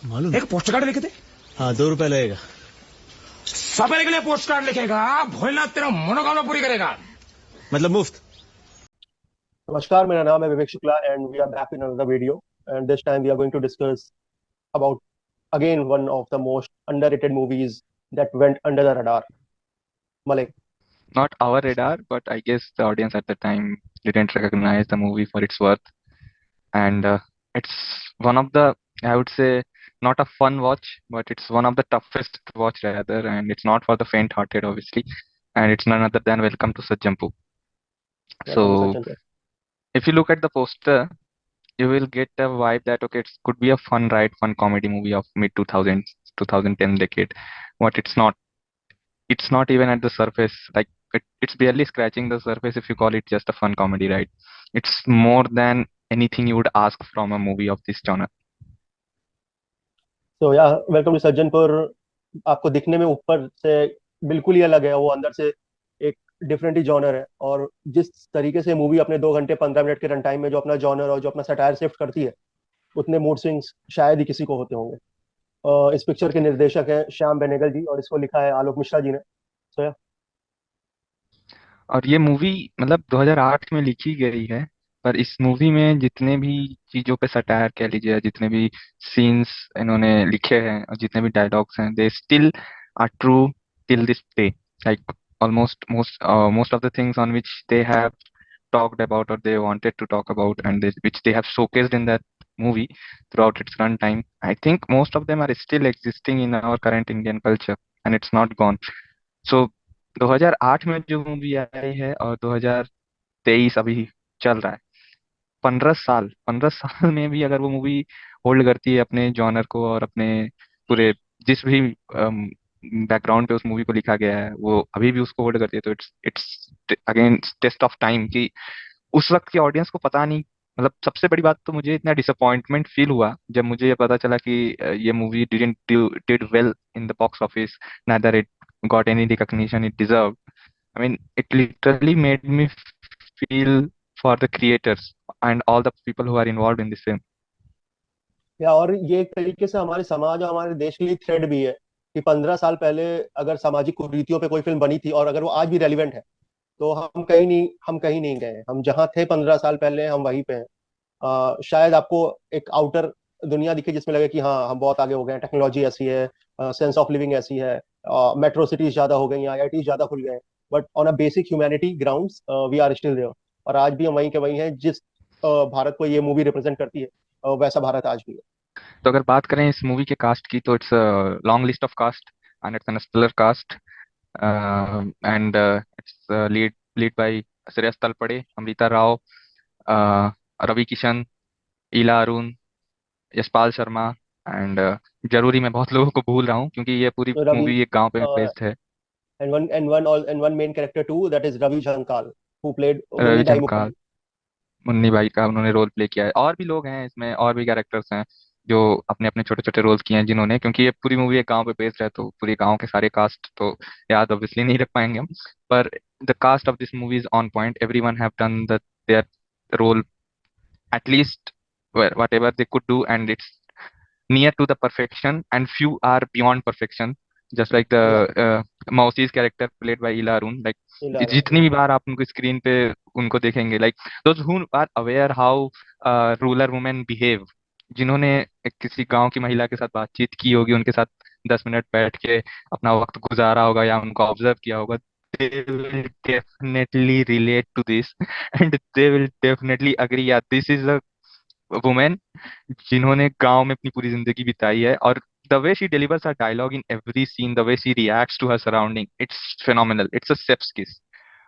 मालूम। एक post card लिखे थे। हाँ, 2 रुपए लगेगा। सपेरे के लिए पोस्ट कार्ड लिखेगा, भोलेनाथ तेरा मनोकामना पूरी करेगा। मतलब मुफ्त। नमस्कार, मेरा नाम है Vivek Shukla and we are back in another video and this time we are going to discuss about again one of the most underrated movies that went under the radar. Malik. Not our radar, but I guess the audience at the time didn't recognize the movie for its worth. And it's one of the, I would say, not a fun watch, but it's one of the toughest to watch rather, and it's not for the faint-hearted, obviously. And it's none other than Welcome to Sajjampu. So, if you look at the poster, you will get a vibe that okay, it could be a fun ride, fun comedy movie of mid 2000s, 2010 decade. But it's not even at the surface. Like it's barely scratching the surface if you call it just a fun comedy ride. It's more than anything you would ask from a movie of this genre. So yeah, welcome to Sajjanpur. आपको दिखने में ऊपर से बिल्कुल ही अलग है, वो अंदर से एक डिफरेंट ही जॉनर है. और जिस तरीके से मूवी अपने 2 घंटे 15 मिनट के रन टाइम में जो अपना जॉनर और जो अपना सटायर शिफ्ट करती है, उतने मूड स्विंग्स शायद ही किसी को होते होंगे. इस पिक्चर के निर्देशक हैं श्याम बेनेगल जी और इसको लिखा है आलोक मिश्रा जी ने. So yeah. और ये मूवी मतलब 2008 में लिखी गई है, पर इस मूवी में जितने भी चीजों पे सटायर कह लीजिए, जितने भी सीन्स इन्होंने लिखे हैं और जितने भी डायलॉग्स हैं, they still are true till this day. Like almost most of the things on which they have talked about or they wanted to talk about and which they have showcased in that movie throughout its runtime, I think most of them are still existing in our current Indian culture and it's not gone. So 2008 में जो movie आई है और 2023 अभी चल रहा है, 15 साल में भी अगर वो मूवी होल्ड करती है अपने जॉनर को और अपने पूरे जिस भी बैकग्राउंड पे उस मूवी को लिखा गया है, वो अभी भी उसको होल्ड करती है, तो it's again test of time कि उस वक्त की ऑडियंस को पता नहीं. मतलब सबसे बड़ी बात तो मुझे इतना डिसअपॉइंटमेंट फील हुआ जब मुझे ये पता चला कि ये movie did well in the box office, neither it got any recognition it deserved. I mean, it literally made me feel for the creators and all the people who are involved in this film. या और ये एक तरीके से हमारे समाज और हमारे देश के लिए थ्रेड भी है कि 15 साल पहले अगर सामाजिक कुरीतियों पे कोई फिल्म बनी थी और अगर वो आज भी रेलिवेंट है, तो हम कहीं नहीं गए. हम जहाँ थे 15 साल पहले हम वहीं पे हैं. शायद आपको एक आउटर दुनिया दिखे जिसमें लगे कि हाँ हम बहुत आगे हो गए हैं, टेक्नोलॉजी ऐसी है, सेंस ऑफ लिविंग ऐसी है, मेट्रो सिटीज ज्यादा हो गई, आईआईटी ज्यादा खुल गए. But on a basic humanity grounds we are still there. और आज भी हम वहीं के वहीं हैं. जिस भारत को ये मूवी रिप्रेजेंट करती है, वैसा भारत आज भी है. तो अगर बात करें इस मूवी के कास्ट की, तो it's long list of cast and it's an stellar cast and it's lead by Shreyas Talpade, Amrita Rao, Ravi Kishan, Ila Arun, Yashpal Sharma and जरूरी मैं बहुत लोगों को भूल रहा हूँ क्योंकि ये पूरी तो रवि मूवी एक गांव पे बेस्ड है. and one main character too, that is Ravi Shankar, who played Ravi Munni Bhai झंकार, मुन्नी भाई का उन्होंने रोल प्ले किया है. और भी लोग हैं इसमें, और भी कैरेक्टर्स हैं जो अपने अपने छोटे छोटे रोल्स किए हैं जिन्होंने, क्योंकि ये पूरी मूवी एक गांव पे बेस्ड है तो पूरी गांव के सारे कास्ट तो याद ऑब्वियसली नहीं रख पाएंगे हम, पर the cast of this movie is on point. Everyone have done the their role at least whatever they could do, and it's near to the perfection and few are beyond perfection, just like the Yeah, Mausi's character played by Ila Arun. Like Ilara, जितनी भी बार आप उनको screen पे उनको देखेंगे, like those who are aware how rural women behave, जिन्होंने किसी गांव की महिला के साथ बातचीत की होगी, उनके साथ 10 मिनट बैठ के अपना वक्त गुजारा होगा या उनको ऑब्जर्व किया होगा, they will definitely relate to this and they will definitely agree, yeah, this is a woman जिन्होंने गांव में अपनी पूरी जिंदगी बिताई है. और the way she delivers her dialogue in every scene, the way she reacts to her surrounding, it's phenomenal, it's a chef's kiss.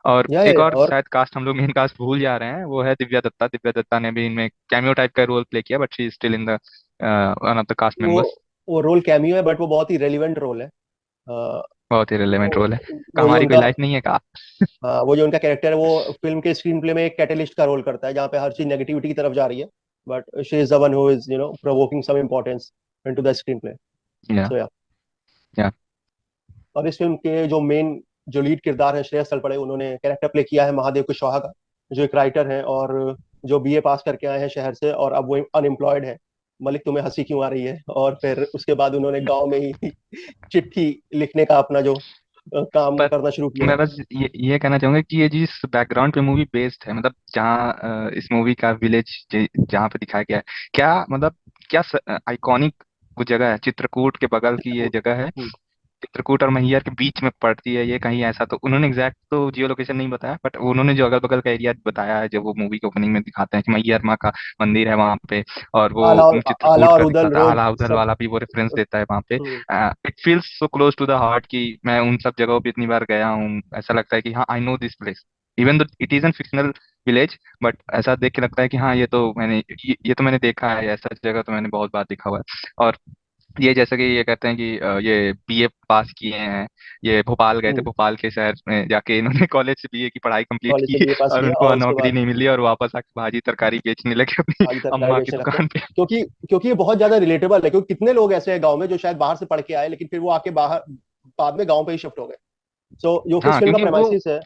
और yeah, एक yeah. और और शायद कास्ट हम लोग मेन कास्ट भूल जा रहे हैं, वो है दिव्या दत्ता. दिव्या दत्ता ने भी इनमें कैमियो टाइप का रोल प्ले किया, but she is still in the one of the cast वो मेंबर्स. वो रोल कैमियो है, बट वो बहुत ही रेलिवेंट रोल है. बहुत ही रिलेवेंट वो रोल है. वो जो हमारी कोई उनका लाइफ नहीं है का. हाँ, वो जो उनका कैरेक्टर है वो फिल्म के स्क्रीन प्ले में एक कैटलिस्ट का रोल करता है, जहाँ पे हर चीज नेगेटिविटी की तरफ जा रही है, but she is the one who is provoking some importance into the screenplay. Yeah so या. या और इस फिल्म के जो लीड किरदार है श्रेयस तलपड़े, उन्होंने कैरेक्टर प्ले किया है महादेव कुशवाहा का, जो एक राइटर है और जो बीए पास करके आए हैं शहर से और अब वो अनएम्प्लॉयड है. मलिक तुम्हें हंसी क्यों आ रही है, और फिर उसके बाद उन्होंने गांव में ही चिट्ठी लिखने का अपना जो काम पर करना शुरू किया। मैं बस ये कहना चाहूंगा कि ये जिस बैकग्राउंड पे मूवी बेस्ड है, मतलब जहाँ इस मूवी का विलेज जहाँ पे दिखाया गया है, क्या मतलब क्या आइकॉनिक वो जगह है, चित्रकूट के बगल की ये चित्रकूट। जगह है। हम्म, चित्रकूट और मैहर के बीच में पड़ती है ये कहीं, ऐसा तो उन्होंने एग्जैक्ट तो जियो लोकेशन नहीं बताया, बट उन्होंने जो अगल बगल का एरिया बताया है, जब वो मूवी के ओपनिंग में दिखाते हैं कि मैहर माँ का मंदिर है वहां पे, और वो आला चित्रकूट और का उदल दिखाता है, रोड आला उदल सब। वाला भी वो रेफरेंस देता है वहां पे। Hmm, it feels so close to the heart कि मैं उन सब जगहों पे इतनी बार गया हूँ, ऐसा लगता है कि हाँ I know this place, even though it is an fictional village, but ऐसा देख के लगता है कि हाँ ये तो मैंने देखा है, ऐसा जगह तो मैंने बहुत बार देखा हुआ है। और ये जैसे कि ये कहते हैं कि ये बीए पास किए हैं, ये भोपाल गए थे, हम्म, भोपाल के शहर में जाके इन्होंने कॉलेज से बीए की पढ़ाई कंप्लीट कॉलेज से की, बीए पास और किया उनको और उसके नौकरी बाद नहीं मिली और वापस आके भाजी तरकारी बेचने लगे अपनी आगे तरकारी अम्मा की बेचने लगते हैं। दुकान पे। क्योंकि क्योंकि ये बहुत ज्यादा रिलेटेबल है, क्योंकि कितने लोग ऐसे हैं गांव में जो शायद बाहर से पढ़ के आए लेकिन फिर वो आके बाहर बाद में गांव पे ही शिफ्ट हो गए। सो जो इस हाँ, फिल्म का क्योंकि प्रेमाइसिस है।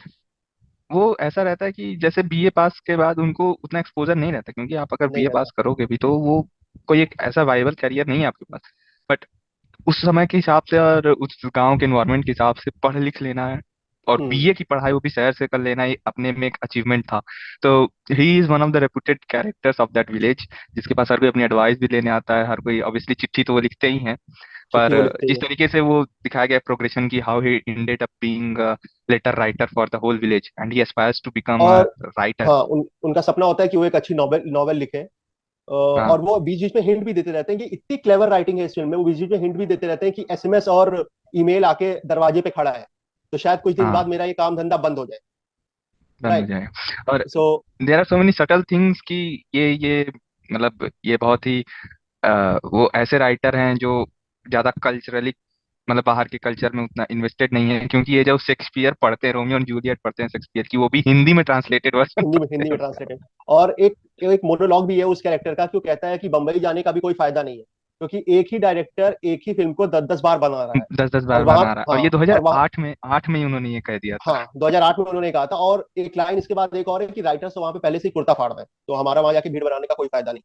वो ऐसा रहता है कि जैसे बीए पास के बाद उनको उतना एक्सपोजर नहीं रहता, क्योंकि आप अगर नहीं बीए रहता। पास करोगे भी तो वो कोई एक ऐसा वाइबल करियर नहीं है आपके पास। बट उस समय के हिसाब से और उस गांव के एनवायरनमेंट के हिसाब से पढ़ लिख लेना है, और हम्म। बीए की पढ़ाई वो भी शहर से कर लेना, ये अपने में एक अचीवमेंट था। तो he is one of the reputed characters of that village, जिसके पास हर कोई अपनी एडवाइस भी लेने आता है, हर कोई ऑब्वियसली चिट्ठी तो वो लिखते ही हैं, पर चिट्ठी वो लिखते ही जिस है। तरीके से वो दिखाया गया प्रोग्रेशन की, how he ended up being letter writer for the whole village and he aspires to become a और राइटर। हाँ, उनका सपना होता है कि वो एक अच्छी नॉवेल नॉवेल लिखे। हाँ, और वो बीच बीच में हिंट भी देते रहते हैं कि इतनी क्लेवर राइटिंग है इस फिल्म में, वो बीच बीच में हिंट भी देते रहते हैं कि एसएमएस और ईमेल आके दरवाजे पे खड़ा है, तो शायद कुछ दिन हाँ, बाद मेरा ये काम धंधा बंद हो जाए। बंद हो राइट। जाएगा। और so there are so many subtle things कि ये मतलब ये बहुत ही वो ऐसे राइटर हैं जो ज्यादा कल्चरली, मतलब बाहर के कल्चर में उतना इन्वेस्टेड नहीं है, क्योंकि ये जब शेक्सपियर पढ़ते हैं, रोमियो और जूलियट पढ़ते हैं शेक्सपियर की, वो भी हिंदी में ट्रांसलेटेड वर्जन पढ़ते हिंदी हैं में उसका। ट्रांसलेटेड। और एक मोनोलॉग भी है उस कैरेक्टर का, क्यों कहता है कि बंबई जाने का भी कोई फायदा नहीं है, क्योंकि एक ही डायरेक्टर एक ही फिल्म को 10-10 बार बना रहा है। 10-10 बार और वहां बना रहा है, और हाँ ये और वहां 2008 में ही उन्होंने ये कह दिया था। हाँ 2008 में उन्होंने कहा था। और एक लाइन इसके बाद एक और है कि राइटर्स तो वहां पे पहले से ही कुर्ता फाड़ रहे हैं, तो हमारा वहां जाके भीड़ बनाने का कोई फायदा नहीं।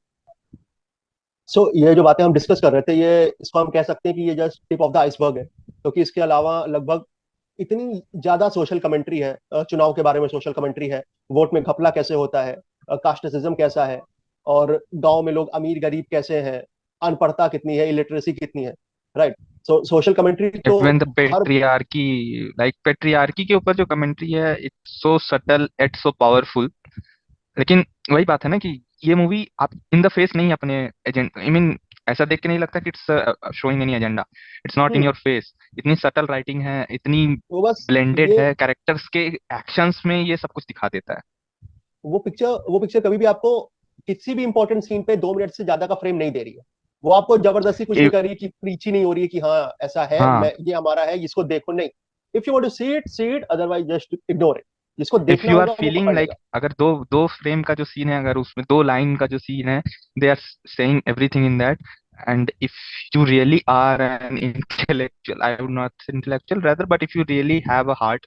सो ये जो बातें हम डिस्कस कर रहे थे, ये इसको हम कह सकते हैं कि ये just tip of the iceberg है, क्योंकि इसके अलावा लगभग इतनी ज्यादा सोशल कमेंट्री है। चुनाव के बारे में सोशल कमेंट्री है, वोट में घपला कैसे होता है, कास्टिज्म कैसा है, और गांव में लोग अमीर गरीब कैसे हैं, अनपढ़ता कितनी है, इलिटरेसी कितनी है। राइट। सो सोशल कमेंट्री तो even the her patriarchy, like patriarchy के ऊपर जो कमेंट्री है, it's so subtle at so powerful. लेकिन वही बात है ना कि ये मूवी आप इन द फेस नहीं, अपने एजेंडा, आई मीन ऐसा देख के नहीं लगता कि it's showing any agenda, it's not in hmm, your face. इतनी सटल राइटिंग है, इतनी वो बस ब्लेंडेड ये है, कैरेक्टर्स के एक्शंस में ये सब कुछ दिखा देता है। वो पिक्चर कभी भी आपको किसी भी इंपॉर्टेंट सीन पे 2 मिनट से ज्यादा का फ्रेम नहीं दे रही है। वो आपको जबरदस्ती कुछ नहीं ए- कर रही कि प्रीची नहीं हो रही है कि हाँ ऐसा है, हाँ, मैं ये हमारा है इसको देखो, नहीं। If you want to see it, otherwise just ignore it. जिसको इफ देखना यू आर होगा वो फीलिंग पकड़ लेगा। लाइक, अगर दो दो फ्रेम का जो सीन है, अगर उसमें दो लाइन का जो सीन है, they are saying everything in that, and if you really are an intellectual, I would not say intellectual rather, but if you really have a heart,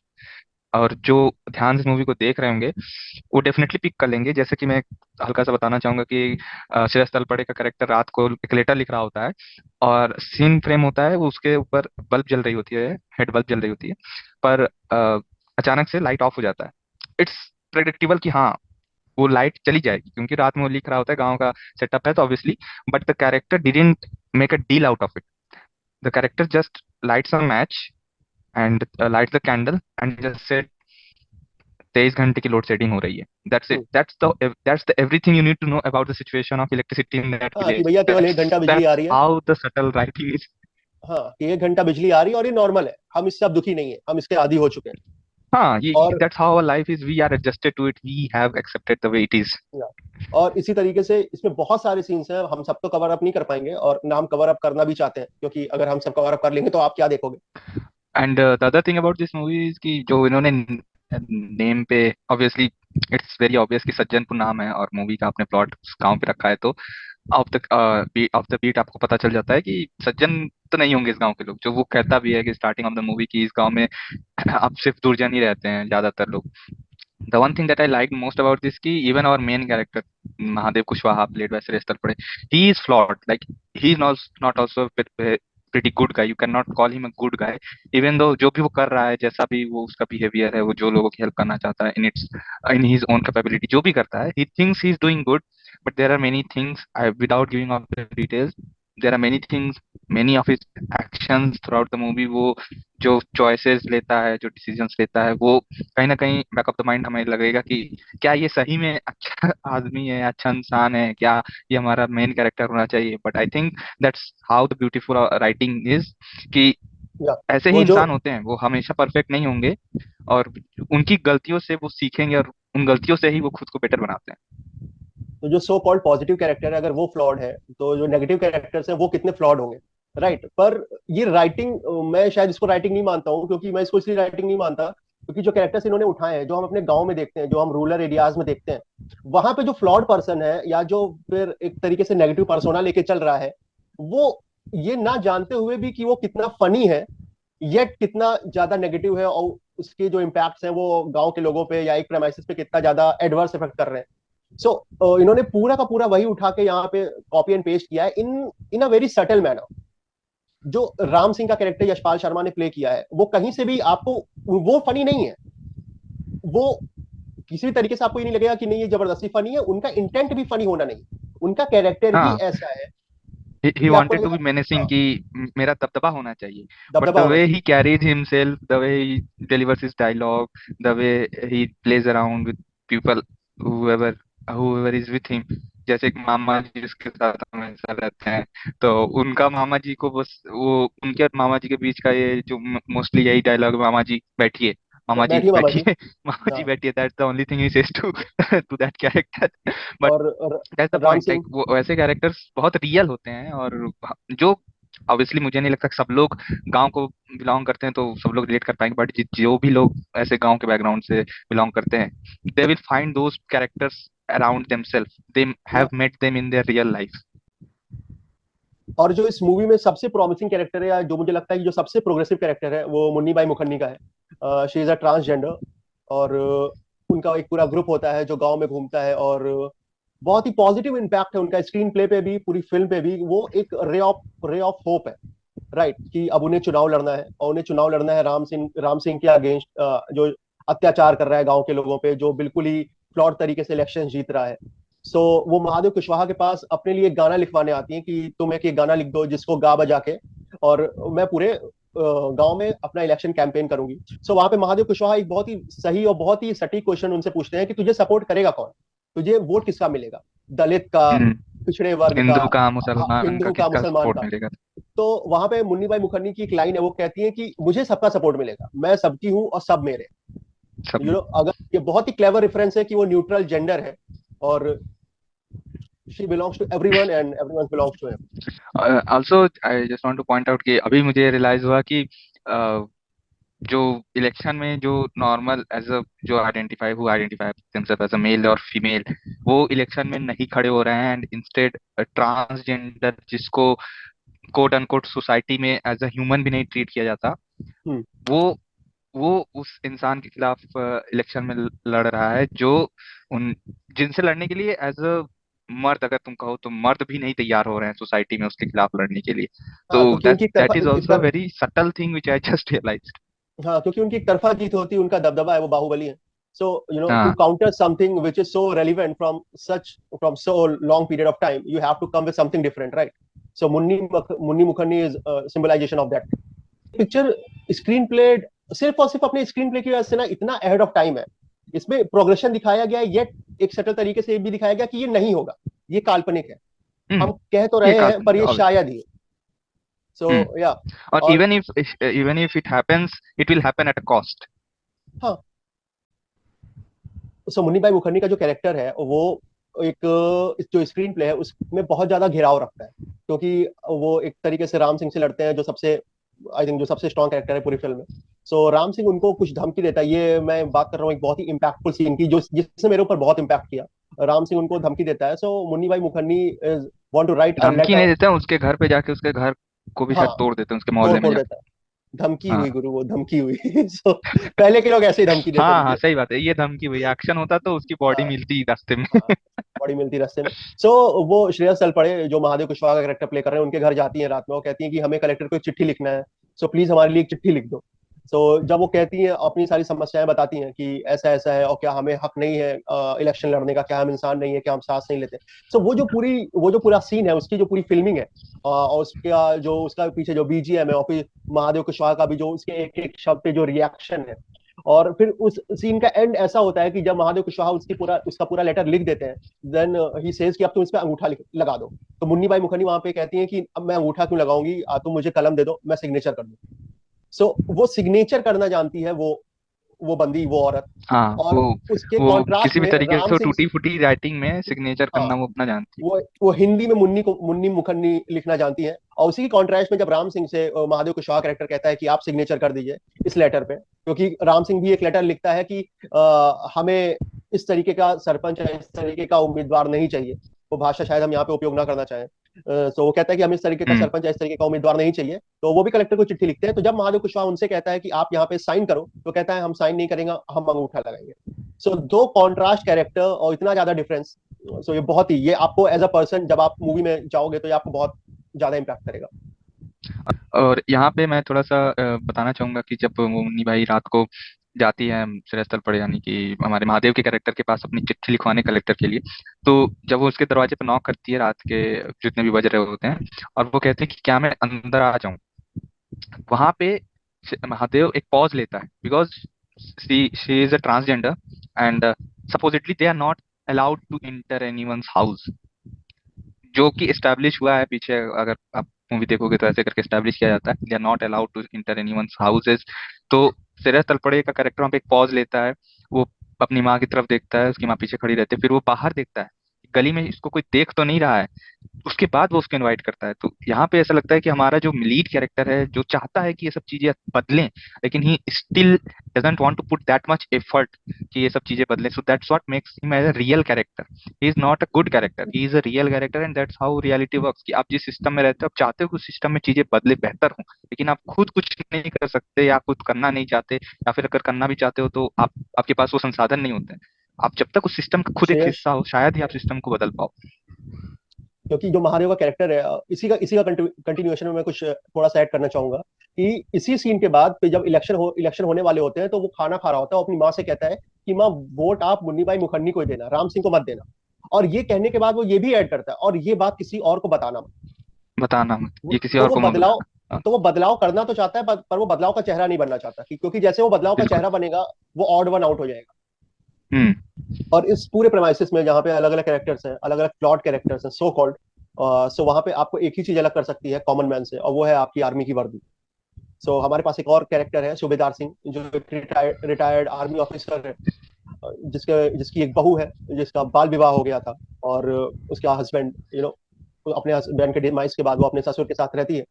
और जो ध्यान से मूवी को देख रहे होंगे, वो डेफिनेटली पिक कर लेंगे। जैसे कि मैं हल्का सा बताना चाहूंगा कि श्रेयस तलपड़े का कैरेक्टर रात को एक लेटर लिख रहा होता है, और सीन फ्रेम होता है, वो उसके ऊपर बल्ब जल रही होती है, हेड बल्ब जल रही होती है, पर अचानक से लाइट ऑफ हो जाता है। इट्स प्रेडिक्टेबल कि हाँ वो लाइट चली जाएगी, क्योंकि रात में वो लिख रहा होता है, गाँव का सेटअप है तो obviously, but the character didn't make a deal out of it. The character just lights a match and light the candle and just said 23 घंटे की लोड शेडिंग हो रही है, that's it, hmm, that's the everything you need to know about the situation of electricity in that हाँ कि village. भैया केवल 1 घंटा बिजली आ दैट्स रही है। How the subtle writing is. हाँ कि 1 घंटा बिजली आ रही है और ये नॉर्मल है, हम इससे अब दुखी नहीं है, हम इसके आदी हो चुके हैं। हाँ, ये और that's how our life is, we are adjusted to it, we have accepted the way it is. और इसी तरीके से इसमें बहुत सारे सीन्स हैं, हम सब तो कवर अप नहीं कर पाएंगे, और ना हम कवर अप करना भी चाहते हैं, क्योंकि अगर हम सब कवर अप कर लेंगे तो आप क्या देखोगे। And the other thing about this movie is कि जो इन्होंने नेम पे, ऑब्वियसली इट्स वेरी ऑब्वियस कि सज्जनपुर नाम है, और मूवी का आपने प्लॉट उस गांव पे रखा है, तो ऑफ द बीट आपको पता चल जाता है कि सज्जन तो नहीं होंगे इस गांव के लोग। जो वो कहता भी है कि स्टार्टिंग ऑफ द मूवी की, इस गांव में अब सिर्फ दुर्जन ही रहते हैं ज्यादातर लोग। The one thing that I like most about this की, even our main character Mahadev Kushwaha played by Shreyas Talpade. He is flawed. Like he is not also a pretty good guy. You cannot call him a good guy. Even though जो भी वो कर रहा है, जैसा भी वो उसका बिहेवियर है, वो जो लोगों की हेल्प करना चाहता है in his own capability, जो भी करता है, he thinks he is doing good. But there are many things, without giving up the details, there are many things, many of his actions throughout the movie, वो जो choices लेता है, जो decisions लेता है, वो कहीं ना कहीं बैक ऑफ द माइंड हमें लगेगा कि क्या ये सही में अच्छा आदमी है, अच्छा इंसान है, क्या ये हमारा मेन कैरेक्टर होना चाहिए। But I think that's how the beautiful writing is, कि या ऐसे ही वो जो इंसान होते हैं, वो हमेशा परफेक्ट नहीं होंगे, और उनकी गलतियों से वो सीखेंगे, और उन गलतियों से ही वो खुद को बेटर बनाते हैं। तो जो सो कॉल्ड पॉजिटिव कैरेक्टर है, अगर वो फ्लॉड है, तो जो नेगेटिव कैरेक्टर्स हैं वो कितने फ्लॉड होंगे, राइट? पर ये राइटिंग, मैं शायद इसको राइटिंग नहीं मानता हूँ, क्योंकि मैं इसको इसलिए राइटिंग नहीं मानता क्योंकि जो कैरेक्टर्स इन्होंने उठाए हैं, जो हम अपने गांव में देखते हैं, जो हम रूरल एरियाज में देखते हैं, वहां पे जो फ्लॉड पर्सन है या जो फिर एक तरीके से नेगेटिव पर्सोना लेके चल रहा है, वो ये ना जानते हुए भी कि वो कितना फनी है, येट कितना ज्यादा नेगेटिव है, और उसके जो इम्पैक्ट्स हैं वो गांव के लोगों पे या एक प्रेमाइसिस पे कितना ज्यादा एडवर्स इफेक्ट कर रहे हैं। सो इन्होंने पूरा का पूरा वही उठा के यहाँ पे कॉपी एंड पेस्ट किया है इन इन अ वेरी सटल मैनर। जो राम सिंह का कैरेक्टर यशपाल शर्मा ने प्ले किया है, वो कहीं से भी आपको, वो फनी नहीं है, वो किसी भी तरीके से आपको ये नहीं लगेगा कि नहीं ये जबरदस्ती फनी है, उनका इंटेंट भी फनी होना नहीं, उनका कैरेक्टर ही हाँ, ऐसा है he कि आपको wanted to लगेगा। be menacing, हाँ, कि मेरा दबदबा होना चाहिए, but दबदबा the होना way चाहिए। he carries himself, the way he delivers his dialogue, the way he plays around with people, whoever whoever is with him, जैसे एक मामा जी जिसके साथ हमेशा रहते हैं, तो उनका मामा जी को बस वो, उनके और मामा जी के बीच का ये जो मोस्टली यही डायलॉग, मामा जी बैठिए, मामा जी बैठिए मामा जी। बैठिए, मामा जी हाँ, बैठिए, that's the only thing he says to to that character. But और that's the Ram point, like Singh. वो वैसे कैरेक्टर्स बहुत रियल होते हैं, और जो ऑब्वियसली मुझे नहीं लगता कि सब लोग गांव को बिलोंग करते हैं तो सब लोग रिलेट कर पाएंगे, बट जो भी लोग ऐसे गांव के बैकग्राउंड से बिलोंग करते हैं, they will find those characters around themselves, they have met them in their real life. और जो इस मूवी में सबसे प्रॉमिसिंग कैरेक्टर है, या जो मुझे लगता है कि जो सबसे प्रोग्रेसिव कैरेक्टर है, वो मुन्नी बाई मुखन्नी का है। शी इज अ ट्रांसजेंडर, और उनका एक पूरा ग्रुप होता है जो गांव में घूमता है, और बहुत ही पॉजिटिव इम्पैक्ट है उनका स्क्रीन प्ले पे भी, पूरी फिल्म पे भी। वो एक रे ऑफ होप है, राइट? कि अब उन्हें चुनाव लड़ना है, और उन्हें चुनाव लड़ना है राम सिंह के अगेंस्ट, जो अत्याचार कर रहा है गांव के लोगों पे, जो बिल्कुल ही फ्लॉड तरीके से इलेक्शन जीत रहा है। सो वो महादेव कुशवाहा के पास अपने लिए एक गाना लिखवाने आती हैं कि तुम एक गाना लिख दो जिसको गा बजा के, और मैं पूरे गांव में अपना इलेक्शन कैंपेन करूंगी। सो वहां पे महादेव कुशवाहा एक बहुत ही सही और बहुत ही सटीक क्वेश्चन उनसे पूछते हैं कि तुझे सपोर्ट करेगा कौन, तुझे वोट किसका मिलेगा, दलित का, पिछड़े वर्ग का, हिंदू का, मुसलमान का, हिंदू का, किसका मुसलमान सपोर्ट का। मिलेगा? तो वहां पे मुन्नी बाई मुखर्जी की एक लाइन है, वो कहती है कि मुझे सबका सपोर्ट मिलेगा, मैं सबकी हूँ और सब मेरे। सब में। अगर ये बहुत ही क्लेवर रेफरेंस है कि वो न्यूट्रल जेंडर है, और she belongs to everyone and everyone belongs to him. Also I just want to point out कि अभी मुझे रियलाइज हुआ कि uh, जो इलेक्शन में जो नॉर्मल एज अ जो identify themselves as a male और फीमेल, वो इलेक्शन में नहीं खड़े हो रहे हैं, एंड इंस्टेड ट्रांसजेंडर, जिसको कोट अनकोट सोसाइटी में एज अ ह्यूमन भी नहीं ट्रीट किया जाता, हम्म। वो वो उस इंसान के खिलाफ इलेक्शन में लड़ रहा है, जो उन जिनसे लड़ने के लिए एज अ मर्द, अगर तुम कहो तो मर्द भी नहीं तैयार हो रहे हैं सोसाइटी में उसके खिलाफ लड़ने के लिए। तो हाँ, क्योंकि दैट उनकी एक दैट तरफा is also very subtle thing which I just realized. हाँ, क्योंकि उनकी एक तरफा जीत होती है, उनका दबदबा है, वो बाहुबली है। सो टू हाँ, counter something which is so relevant from so long period of time, you have to come with something different, right? So Munni Mukherjee is symbolization of that. Picture screenplay सिर्फ और सिर्फ अपने स्क्रीन प्ले की वजह से ना इतना अहेड ऑफ टाइम है, इसमें प्रोग्रेशन दिखाया गया है, येट एक सटल तरीके से भी दिखाया गया कि ये नहीं होगा, ये काल्पनिक है। हम कह तो ये रहे हैं पर काल्पनिक ये है obviously। शायद ही। सो हम्म या और और even if it happens, it will happen at a cost. हाँ, सो मुन्नी भाई मुखर्जी का जो कैरेक्टर है, वो एक जो स्क्रीन प्ले है उसमें बहुत ज्यादा घेराव रखता है, क्योंकि वो एक तरीके से राम सिंह से लड़ते हैं, जो सबसे, आई थिंक, जो सबसे स्ट्रॉन्ग कैरेक्टर है पूरी फिल्म में। सो राम सिंह उनको कुछ धमकी देता है, ये मैं बात कर रहा हूँ एक बहुत ही इम्पैक्टफुल सीन की, जो जिसने मेरे ऊपर बहुत इम्पैक्ट किया। राम सिंह उनको धमकी देता है, सो मुन्नी भाई Mukherjee is want to write a धमकी लेटर। नहीं देते हैं, उसके घर पे जाके उसके घर को भी शायद हाँ, तोड़ देते हैं, उसके तोड़ मोहल्ले में फोड़ जाके। देता है। धमकी हाँ हुई गुरु, वो धमकी हुई। सो पहले के लोग ऐसे ही धमकी देते हाँ हाँ, थे। सही बात है, ये धमकी हुई, एक्शन होता तो उसकी बॉडी मिलती रास्ते में। हाँ, बड़ी मिलती रास्ते में। सो वो श्रेया तलपड़े जो महादेव कुशवाहा का कैरेक्टर प्ले कर रहे हैं, उनके घर जाती हैं रात में, वो कहती हैं कि हमें कलेक्टर को एक चिट्ठी लिखना है, सो प्लीज हमारे लिए एक चिट्ठी लिख दो। सो जब वो कहती हैं, अपनी सारी समस्याएं बताती हैं कि ऐसा ऐसा है और क्या हमें हक नहीं है इलेक्शन लड़ने का, क्या हम इंसान नहीं है, क्या हम सांस नहीं लेते। सो वो जो पूरा सीन है, उसकी जो पूरी फिल्मिंग है, और उसका जो उसका पीछे जो बीजीएम है, और फिर महादेव कुशवाहा का भी जो उसके एक एक शब्द पे जो रिएक्शन है, और फिर उस सीन का एंड ऐसा होता है कि जब महादेव कुशवाहा उसका पूरा लेटर लिख देते हैं, देन ही सेज कि अब तुम इस पे अंगूठा लगा दो। तो मुन्नी बाई मुखर्जी वहां पे कहती हैं कि अब मैं अंगूठा क्यों लगाऊंगी, तुम मुझे कलम दे दो, मैं सिग्नेचर कर दूं। सो वो सिग्नेचर करना जानती है, वो बंदी, वो औरत। हाँ और उसके वो कॉन्ट्रास्ट किसी भी में तरीके राम से सिंह, टूटी फूटी राइटिंग में सिग्नेचर हाँ, करना वो अपना जानती वो हिंदी में मुन्नी मुखन्नी लिखना जानती है। और उसी की कॉन्ट्रास्ट में जब राम सिंह से महादेव कुशवाहा कैरेक्टर कहता है कि आप सिग्नेचर कर दीजिए इस लेटर पे, क्योंकि राम सिंह भी एक लेटर लिखता है कि हमें इस तरीके का सरपंच या इस तरीके का उम्मीदवार नहीं चाहिए। वो भाषा शायद हम यहाँ पे उपयोग ना करना चाहें। तो वो कहता है कि हमें इस तरीके का है। सरपंच या इस तरीके का उम्मीदवार नहीं चाहिए। तो वो भी कलेक्टर को चिट्ठी लिखते हैं। तो जब महादेव कुशवाहा उनसे कहता है कि आप यहाँ पे साइन करो, तो कहता है हम साइन नहीं करेंगे, हम अंगूठा लगाएंगे। सो दो कॉन्ट्रास्ट कैरेक्टर और इतना ज्यादा डिफरेंस। सो ये आपको एज अ पर्सन जब आप मूवी में जाओगे तो ये आपको बहुत ज्यादा इम्पैक्ट करेगा। और यहाँ पे मैं थोड़ा सा बताना चाहूंगा कि जब वो मुन्नी भाई रात को जाती है श्रेया तलपड़े यानी कि हमारे महादेव के कैरेक्टर के पास अपनी चिट्ठी लिखवाने कलेक्टर के लिए, तो जब वो उसके दरवाजे पे नॉक करती है रात के जितने भी बज रहे होते हैं, और वो कहते हैं कि क्या मैं अंदर आ जाऊं, वहां पे महादेव एक पॉज लेता है, because she is a transgender and supposedly they are not allowed to enter anyone's house, जो कि एस्टैब्लिश हुआ है पीछे, अगर आप मूवी देखोगे तो ऐसे करके एस्टैब्लिश किया जाता है, they are not allowed to enter anyone's houses. तो सिरस तलपड़े का कैरेक्टर वहाँ पे एक पॉज लेता है, वो अपनी माँ की तरफ देखता है, उसकी माँ पीछे खड़ी रहती है, फिर वो बाहर देखता है गली में इसको कोई देख तो नहीं रहा है, उसके बाद वो उसको इनवाइट करता है। तो यहाँ पे ऐसा लगता है कि हमारा जो लीड कैरेक्टर है जो चाहता है कि ये सब चीजें बदलें, लेकिन he still doesn't want to put that much effort कि ये सब चीजें बदलें, so that's what makes him as a real character. He is not a good character, he is a real character, and that's how reality works, कि आप जिस system में रहते हो आप चाहते हो कि उस सिस्टम में चीजें बदले, बेहतर हो, लेकिन आप खुद कुछ नहीं कर सकते या खुद करना नहीं चाहते, या फिर अगर करना भी चाहते हो तो आप आपके पास वो संसाधन नहीं होते हैं। आप जब तक उस सिस्टम का खुद एक श्रेयस, हिस्सा हो शायद ही आप सिस्टम को बदल पाओ। क्योंकि जो महादेव का कैरेक्टर है, इसी का कंटिन्यूएशन में मैं कुछ थोड़ा सा ऐड करना चाहूंगा कि इसी सीन के बाद फिर जब इलेक्शन होने वाले होते हैं, तो वो खाना खा रहा होता है और अपनी माँ से कहता है कि माँ, वोट आप मुन्नी भाई मुखन्नी को ही देना, राम सिंह को मत देना। और ये कहने के बाद वो ये भी ऐड करता है, और ये बात किसी और को बताना मत। बताना मत, ये किसी तो और वो को मत बदलाव बताना। हाँ, तो वो बदलाव करना तो चाहता है, पर वो बदलाव का चेहरा नहीं बनना चाहता, क्योंकि जैसे वो बदलाव का बिल्कुल। चेहरा बनेगा, वो ऑड वन आउट हो जाएगा। हम्म। और इस पूरे प्रेमाइसिस में जहाँ पे अलग अलग कैरेक्टर्स हैं, अलग अलग प्लॉट कैरेक्टर्स हैं, सो कॉल्ड, सो वहां पे आपको एक ही चीज अलग कर सकती है कॉमन मैन से, और वो है आपकी आर्मी की वर्दी। सो हमारे पास एक और कैरेक्टर है सूबेदार सिंह, जो एक रिटायर्ड आर्मी ऑफिसर है, जिसकी एक बहू है, जिसका बाल विवाह हो गया था, और उसका हस्बैंड अपने हस्बैंड के डिमाइस के बाद वो अपने ससुर के साथ रहती है।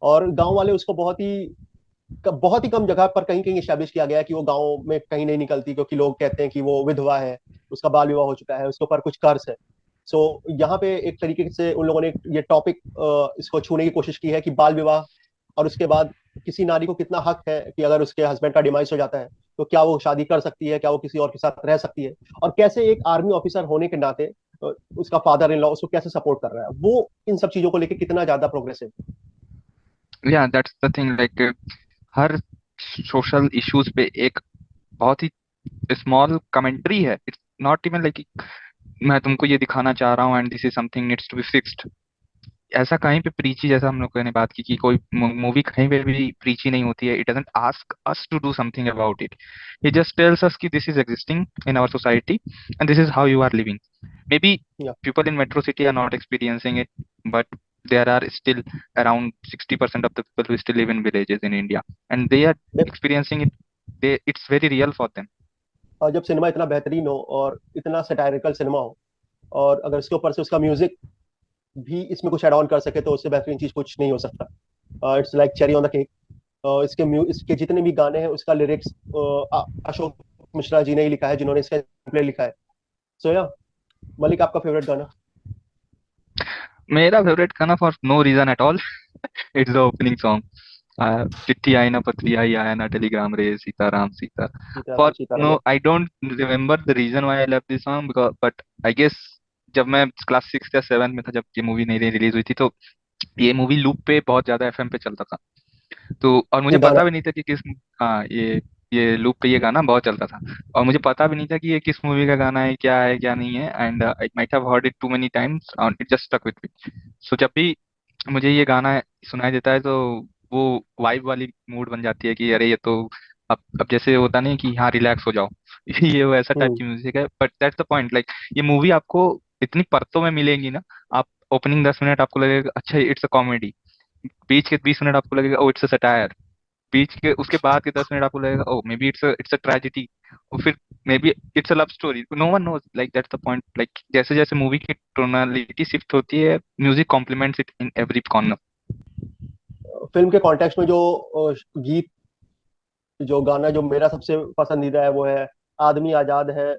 और गांव वाले उसको बहुत ही कम जगह पर कहीं कहीं स्टैब्लिश किया गया है कि वो गांव में कहीं नहीं निकलती, क्योंकि लोग कहते हैं कि वो विधवा है, उसका बाल विवाह हो चुका है, उसके ऊपर कुछ कर्ज है। सो यहाँ पे एक तरीके से उन लोगों ने ये टॉपिक इसको छूने की कोशिश की है कि बाल विवाह, और उसके बाद किसी नारी को कितना हक है कि अगर उसके हस्बैंड का डिमाइस हो जाता है, तो क्या वो शादी कर सकती है, क्या वो किसी और के साथ रह सकती है, और कैसे एक आर्मी ऑफिसर होने के नाते उसका फादर इन लॉ उसको कैसे सपोर्ट कर रहा है, वो इन सब चीजों को लेकर कितना ज्यादा progressive. Yeah that's the thing, like हर सोशल इश्यूज पे एक बहुत ही स्मॉल कमेंट्री है, इट्स नॉट इवन लाइक मैं तुमको ये दिखाना चाह रहा हूँ and this is something needs to be fixed. ऐसा कहीं पे प्रीची, जैसा हम लोगों ने बात की कि कोई मूवी कहीं पे भी प्रीची नहीं होती है, it doesn't ask us to do something about it, it just tells us कि this is existing in our society and this is how you are living. Maybe people in metro city are not experiencing it, but there are still around 60% of the people who still live in villages in India, and they are experiencing it. It's very real for them. और जब cinema इतना बेहतरीन हो और इतना satirical cinema हो, और अगर इसके ऊपर से उसका म्यूजिक भी इसमें कुछ ऐड ऑन कर सके, तो उससे बेहतरीन चीज कुछ नहीं हो सकता। It's like cherry on the cake. इसके जितने भी गाने हैं, उसका लिरिक्स अशोक मिश्रा जी ने ही लिखा है, जिन्होंने इसका प्ले लिखा है। सो या मलिक, आपका फेवरेट गाना? मेरा फेवरेट गाना for no reason at all, it's the opening song, चिट्ठी आई ना पत्री आई आया ना टेलीग्राम रे सीताराम सीता सीताराम फॉर सीताराम नो है। I don't remember the reason why I love this song because but I guess जब मैं क्लास 6 या 7 में था जब ये मूवी नई नई रिलीज हुई थी तो ये मूवी लूप पे बहुत ज्यादा एफएम पे चलता था। तो और मुझे गाना। पता भी नहीं था कि किस हाँ ये लूप पे ये गाना बहुत चलता था और मुझे पता भी नहीं था कि ये किस मूवी का गाना है क्या नहीं है and I might have heard it too many times and it just stuck with me. So जब भी मुझे ये गाना सुनाई देता है तो वो वाइब वाली मूड बन जाती है कि अरे ये तो अब जैसे होता नहीं कि हाँ रिलैक्स हो जाओ ये वो ऐसा टाइप हम्म। की म्यूजिक है but that's the point like ये मूवी आपको इतनी परतों में मिलेगी ना। आप ओपनिंग 10 मिनट आपको लगेगा अच्छा इट्स अ कॉमेडी, बीच के 20 मिनट आपको लगेगा ओ इट्स अ सटायर, बीच के उसके बाद के 10 मिनट आपको लगेगा oh maybe it's a tragedy और फिर maybe it's a love story. No one knows like that's the point like जैसे जैसे मूवी की टोनालिटी शिफ्ट होती है music compliments it in every corner. Film के कॉन्टेक्स्ट में जो गीत, जो गाना जो मेरा सबसे पसंदीदा है वो है आदमी आजाद है,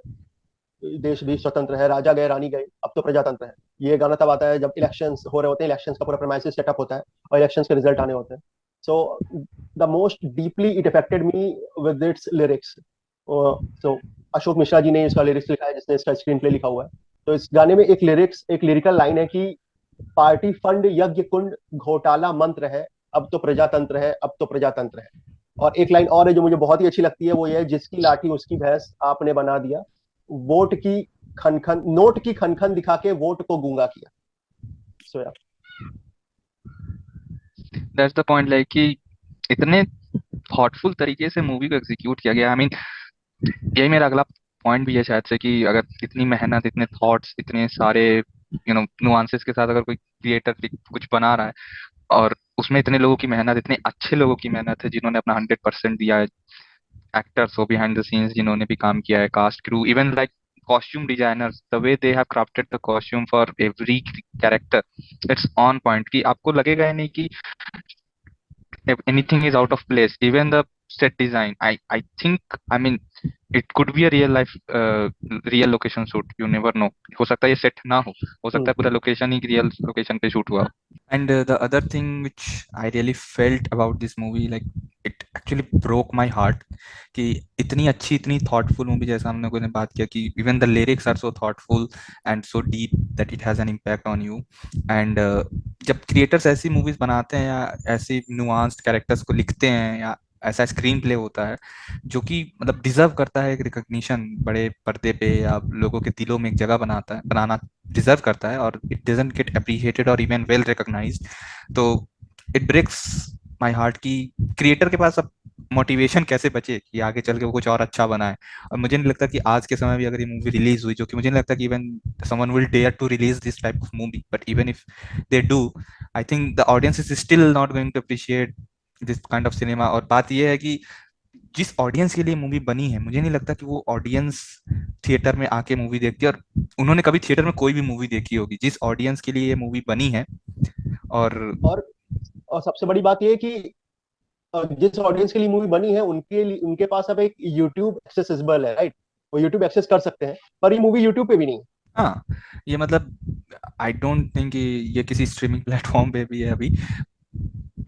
देश भी स्वतंत्र है, राजा गए रानी गई, अब तो प्रजातंत्र है। ये गाना तब आता है जब इलेक्शंस हो रहे होते हैं, इलेक्शंस का पूरा प्रेमाइसिस सेटअप होता है और इलेक्शंस के रिजल्ट आने होते हैं। So the most deeply it affected me with its lyrics. So Ashok Mishra ji ने इसका लिरिक्स लिखा है, जिसने इसका स्क्रीन प्ले लिखा हुआ है। तो इस गाने में एक लिरिकल लाइन है कि पार्टी फंड यज्ञ कुंड घोटाला मंत्र है, अब तो प्रजातंत्र है, अब तो प्रजातंत्र है। और एक लाइन और है जो मुझे बहुत ही अच्छी लगती है, वो ये है, जिसकी लाठी उसकी भैंस आपने बना दिया, वोट की खनखन नोट की खनखन दिखा के वोट को गूंगा किया। सो या दैट्स द पॉइंट लाइक कि इतने थॉटफुल तरीके से मूवी को एग्जीक्यूट किया गया। आई मीन यही मेरा अगला पॉइंट भी है शायद से कि अगर इतनी मेहनत इतने थॉट्स इतने सारे नुआंसेस के साथ अगर कोई क्रिएटर कुछ बना रहा है और उसमें इतने लोगों की मेहनत इतने अच्छे लोगों की मेहनत है जिन्होंने अपना 100% दिया है, एक्टर्स हो बिहाइंड द सीन्स जिन्होंने भी काम किया है, cast crew even like costume designers the way they have crafted the costume for every character it's on point कि आपको लगेगा ही नहीं कि if anything is out of place, even the set design, I think, I mean, it could be a real life real location shoot, you never know, हो सकता है ये set ना हो सकता है पूरा लोकेशन ही रियल लोकेशन पे शूट हुआ। And the other thing which I really felt about this movie, like it actually broke my heart कि इतनी अच्छी इतनी thoughtful मूवी जैसा हमने कोई ने बात किया कि even the lyrics are so thoughtful and so deep that it has an impact on you and जब क्रिएटर्स ऐसी मूवीज बनाते हैं या ऐसी नुआंस्ड कैरेक्टर्स को लिखते हैं या ऐसा स्क्रीन प्ले होता है जो कि मतलब डिजर्व करता है एक रिकॉग्निशन बड़े पर्दे पे या लोगों के दिलों में एक जगह बनाना डिजर्व करता है और इट डजंट गेट अप्रिशिएटेड और इवन वेल रिकॉग्नाइज्ड, तो इट ब्रेक्स माय हार्ट कि क्रिएटर के पास अब मोटिवेशन कैसे बचे कि आगे चल के वो कुछ और अच्छा बनाए। और मुझे नहीं लगता कि आज के समय भी अगर ये मूवी रिलीज हुई, जो कि मुझे नहीं लगता कि even someone will dare to release this type of movie, but even if they do I think the audience is still not going to appreciate this kind of cinema. और बात यह है कि जिस ऑडियंस के लिए मूवी बनी है मुझे नहीं लगता कि वो ऑडियंस थिएटर में आके मूवी देखती है और उन्होंने कभी थिएटर में कोई भी मूवी देखी होगी जिस ऑडियंस के लिए ये मूवी बनी है। और और और सबसे बड़ी बात यह है कि जिस ऑडियंस के लिए मूवी बनी है उनके पास अब एक यूट्यूब एक्सेसिबल है, राइट? वो यूट्यूब एक्सेस कर सकते हैं, पर ये मूवी यूट्यूब पे भी नहीं है। हाँ ये मतलब आई डोंट थिंक कि ये किसी स्ट्रीमिंग प्लेटफॉर्म पे भी है अभी,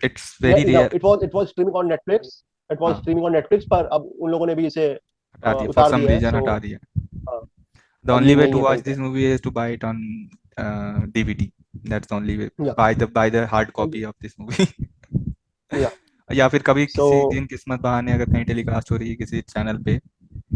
it's very rare. It was streaming on Netflix, हाँ पर अब उन लोगों ने भी इसे हटा दिया फॉर उतार सम दिया है। रीजन सो हटा दिया। The अब only ये way नहीं to है कहीं watch पे। this movie is to buy it on DVD. That's the only way. या Buy the hard copy of this movie. या या फिर कभी सो किसी दिन किस्मत बहाने अगर कहीं टेलीकास्ट हो रही है किसी चैनल पे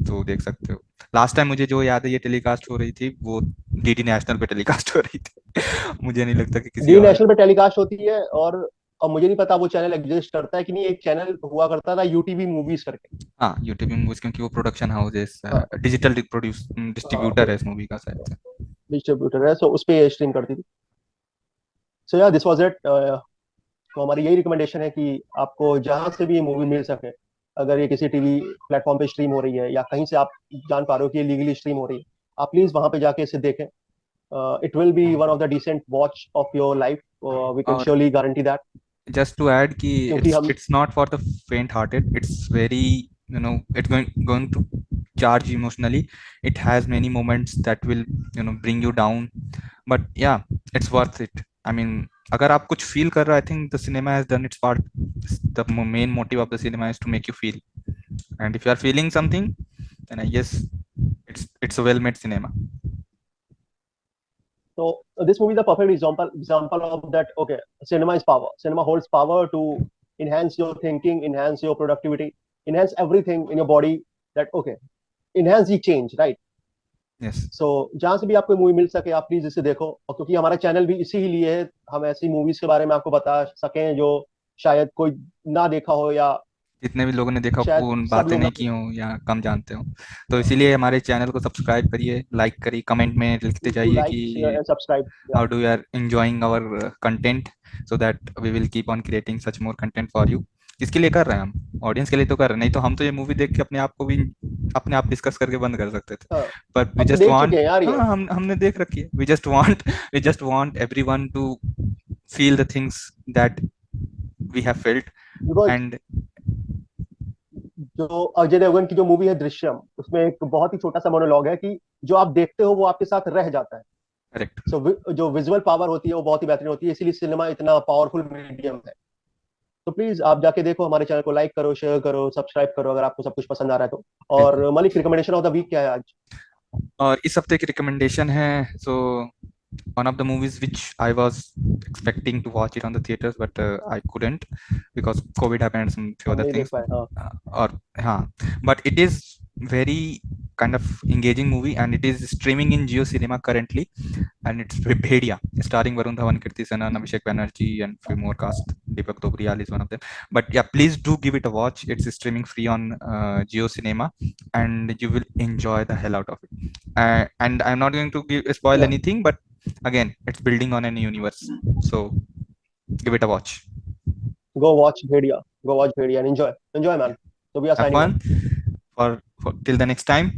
तो देख सकते हो। लास्ट टाइम मुझे जो याद है ये टेलीकास्ट हो रही थी वो डीडी नेशनल पे टेलीकास्ट हो रही थी मुझे नहीं लगता कि किसी डी और। नेशनल पे टेलीकास्ट होती है, और मुझे नहीं पता वो चैनल एग्जिस्ट करता है कि नहीं। एक चैनल हुआ करता था यूटीवी मूवीज करके। हाँ यूट्यूब मूवीज क्योंकि वो प्रोडक्शन हाउस है, हाँ, डिजिटल प्रोड्यूस डिस्ट्रीब्यूटर है इस मूवी का शायद से। डिस्ट्रीब्यूटर है, सो उस पे स्ट्रीम करती थी। सो या दिस वाज इट। तो हमारी यही रिकमेंडेशन है कि आपको जहां से भी ये मूवी मिल सके, अगर ये किसी टीवी प्लेटफॉर्म पे स्ट्रीम हो रही है या कहीं से आप जान पा रहे हो कि ये लीगली स्ट्रीम हो रही है, आप प्लीज वहां पे जाके इसे देखें। It will be one of the decent watch of your life, we can और surely guarantee that. just to add कि क्योंकि हम it's not for the faint hearted, it's very it's going to charge emotionally, it has many moments that will bring you down, but yeah it's worth it. I mean अगर आप कुछ feel कर रहे हो I think the cinema has done its part The main motive of the cinema is to make you feel, and if you are feeling something, then I guess it's a well-made cinema. So this movie is the perfect example of that. Okay, cinema is power. Cinema holds power to enhance your thinking, enhance your productivity, enhance everything in your body. That okay, enhance the change, right? Yes. So जहां से भी आपको movie मिल सके आप please इसे देखो, और क्योंकि हमारा चैनल भी इसी ही लिए है, हम ऐसी मूवीज के बारे में आपको बता सकें जो शायद कोई ना देखा हो, या जितने भी लोगों ने देखा शायद वो उन सब बातें लोग नहीं की हो या कम जानते हो, तो इसीलिए हमारे चैनल को सब्सक्राइब करिए, लाइक करिए, कमेंट में लिखते जाइए लाइक शेयर कि and subscribe. how do you are enjoying our content, so that we will keep on creating such more content for you. किसके लिए कर रहे हैं हम? ऑडियंस के लिए तो कर रहे हैं, नहीं तो हम तो ये मूवी देख के अपने आप को भी अपने आप डिस्कस करके बंद कर सकते थे, हाँ, पर वी हम तो जस्ट देख वांट, चुके हैं यार ये। हाँ हमने देख रखी है, we just want everyone to feel the things that we have felt because एंड जो अजय देवगन की जो मूवी है दृश्यम, उसमें एक बहुत ही छोटा सा मोनोलॉग है कि जो आप देखते हो वो आपके साथ रह जाता है। करेक्ट। सो जो विजुअल पावर होती है वो बहुत ही बेहतरीन होती है, इसीलिए सिनेमा इतना पावरफुल मीडियम है। तो प्लीज आप जाके देखो, हमारे चैनल को लाइक करो, शेयर करो, सब्सक्राइब करो अगर आपको सब कुछ पसंद आ रहा है तो। और Malik, recommendation of the week क्या है आज? और इस हफ्ते की रिकमेंडेशन है, सो one of the movies which I was expecting to watch it on the theaters, but I couldn't because COVID happened and some few हम other नहीं देख things. पाए, हाँ। Or but it is very kind of engaging movie and it is streaming in Jio Cinema currently, and it's Bhedia, starring Varun Dhawan, Kirti Sanan, Abhishek Banerjee, and few more cast. Deepak Dobriyal is one of them. But yeah, please do give it a watch. It's streaming free on Jio Cinema, and you will enjoy the hell out of it. And I'm not going to spoil Yeah. anything, but again, it's building on a new universe, so give it a watch. Go watch Bhedia and enjoy man. So we are Have signing off. fun for till the next time.